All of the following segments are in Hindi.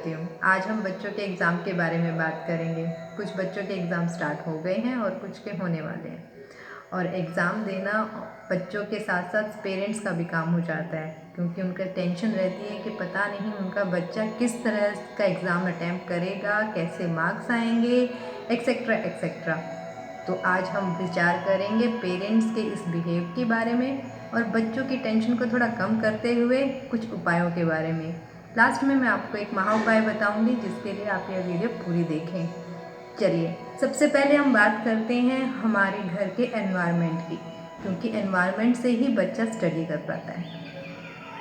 करती हूँ। आज हम बच्चों के एग्ज़ाम के बारे में बात करेंगे। कुछ बच्चों के एग्ज़ाम स्टार्ट हो गए हैं और कुछ के होने वाले हैं। और एग्ज़ाम देना बच्चों के साथ साथ पेरेंट्स का भी काम हो जाता है, क्योंकि उनका टेंशन रहती है कि पता नहीं उनका बच्चा किस तरह का एग्ज़ाम अटैम्प्ट करेगा, कैसे मार्क्स आएंगे, एक्सेट्रा एक्सेट्रा। तो आज हम विचार करेंगे पेरेंट्स के इस बिहेव के बारे में और बच्चों की टेंशन को थोड़ा कम करते हुए कुछ उपायों के बारे में। लास्ट में मैं आपको एक महा उपाय बताऊंगी, जिसके लिए आप यह वीडियो पूरी देखें। चलिए, सबसे पहले हम बात करते हैं हमारे घर के एनवायरनमेंट की, क्योंकि एनवायरनमेंट से ही बच्चा स्टडी कर पाता है।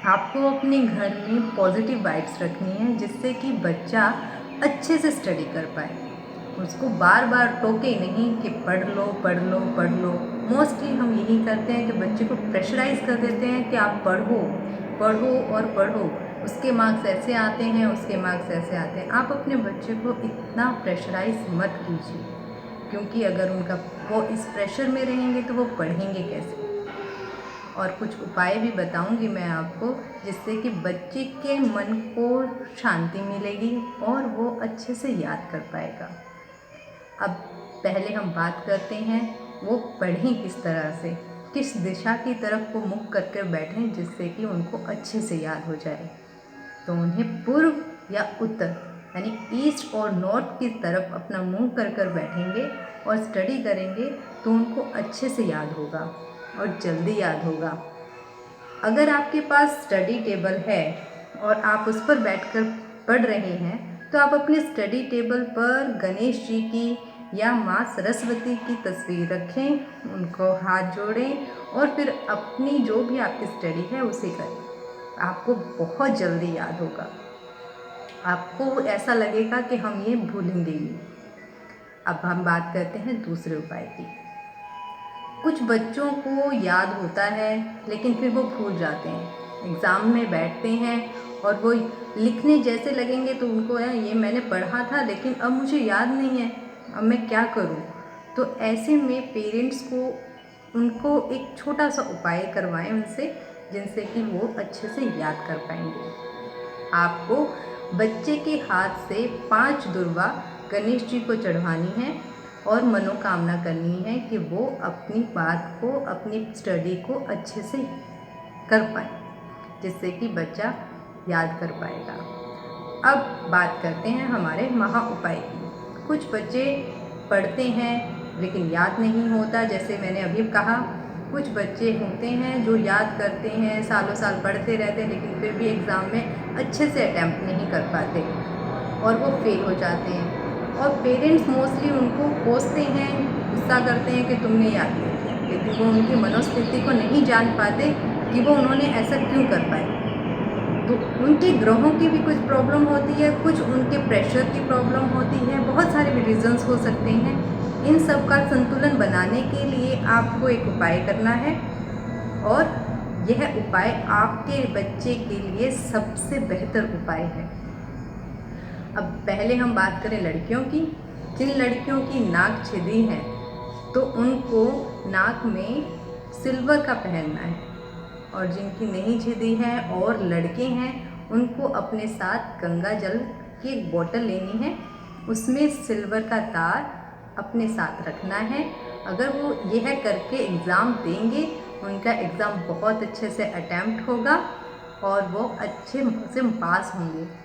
आपको अपने घर में पॉजिटिव वाइब्स रखनी है, जिससे कि बच्चा अच्छे से स्टडी कर पाए। उसको बार बार टोके नहीं कि पढ़ लो पढ़ लो पढ़ लो। मोस्टली हम यही करते हैं कि बच्चे को प्रेशराइज़ कर देते हैं कि आप पढ़ो पढ़ो और पढ़ो, उसके मार्क्स ऐसे आते हैं, उसके मार्क्स ऐसे आते हैं। आप अपने बच्चे को इतना प्रेशराइज़ मत कीजिए, क्योंकि अगर उनका वो इस प्रेशर में रहेंगे तो वो पढ़ेंगे कैसे। और कुछ उपाय भी बताऊंगी मैं आपको, जिससे कि बच्चे के मन को शांति मिलेगी और वो अच्छे से याद कर पाएगा। अब पहले हम बात करते हैं वो पढ़ें किस तरह से, किस दिशा की तरफ वो मुख करके बैठें, जिससे कि उनको अच्छे से याद हो जाए। तो उन्हें पूर्व या उत्तर यानी ईस्ट और नॉर्थ की तरफ अपना मुंह कर बैठेंगे और स्टडी करेंगे, तो उनको अच्छे से याद होगा और जल्दी याद होगा। अगर आपके पास स्टडी टेबल है और आप उस पर बैठकर पढ़ रहे हैं, तो आप अपने स्टडी टेबल पर गणेश जी की या माँ सरस्वती की तस्वीर रखें, उनको हाथ जोड़ें और फिर अपनी जो भी आपकी स्टडी है उसे करें। आपको बहुत जल्दी याद होगा, आपको ऐसा लगेगा कि हम ये भूलेंगे ही। अब हम बात करते हैं दूसरे उपाय की। कुछ बच्चों को याद होता है, लेकिन फिर वो भूल जाते हैं। एग्ज़ाम में बैठते हैं और वो लिखने जैसे लगेंगे तो उनको ये मैंने पढ़ा था, लेकिन अब मुझे याद नहीं है, अब मैं क्या करूं। तो ऐसे में पेरेंट्स को उनको एक छोटा सा उपाय करवाएं उनसे, जिनसे कि वो अच्छे से याद कर पाएंगे। आपको बच्चे के हाथ से 5 दुर्वा गणेश जी को चढ़वानी है और मनोकामना करनी है कि वो अपनी बात को, अपनी स्टडी को अच्छे से कर पाए, जिससे कि बच्चा याद कर पाएगा। अब बात करते हैं हमारे महा उपाय की। कुछ बच्चे पढ़ते हैं लेकिन याद नहीं होता, जैसे मैंने अभी कहा। कुछ बच्चे होते हैं जो याद करते हैं, सालों साल पढ़ते रहते हैं, लेकिन फिर भी एग्ज़ाम में अच्छे से अटैम्प्ट नहीं कर पाते और वो फेल हो जाते हैं। और पेरेंट्स मोस्टली उनको कोसते हैं, गुस्सा करते हैं कि तुमने याद नहीं किया, लेकिन वो उनकी मनोस्थिति को नहीं जान पाते कि वो उन्होंने ऐसा क्यों कर पाए। तो उनके ग्रहों की भी कुछ प्रॉब्लम होती है, कुछ उनके प्रेशर की प्रॉब्लम होती है, बहुत सारे भी रीजंस हो सकते हैं। इन सब का संतुलन बनाने के लिए आपको एक उपाय करना है, और यह उपाय आपके बच्चे के लिए सबसे बेहतर उपाय है। अब पहले हम बात करें लड़कियों की। जिन लड़कियों की नाक छिदी है, तो उनको नाक में सिल्वर का पहनना है, और जिनकी नहीं छिदी है और लड़के हैं, उनको अपने साथ गंगा जल की एक बोतल लेनी है, उसमें सिल्वर का तार अपने साथ रखना है। अगर वो यह करके एग्ज़ाम देंगे, उनका एग्ज़ाम बहुत अच्छे से अटैम्प्ट होगा और वो अच्छे से पास होंगे।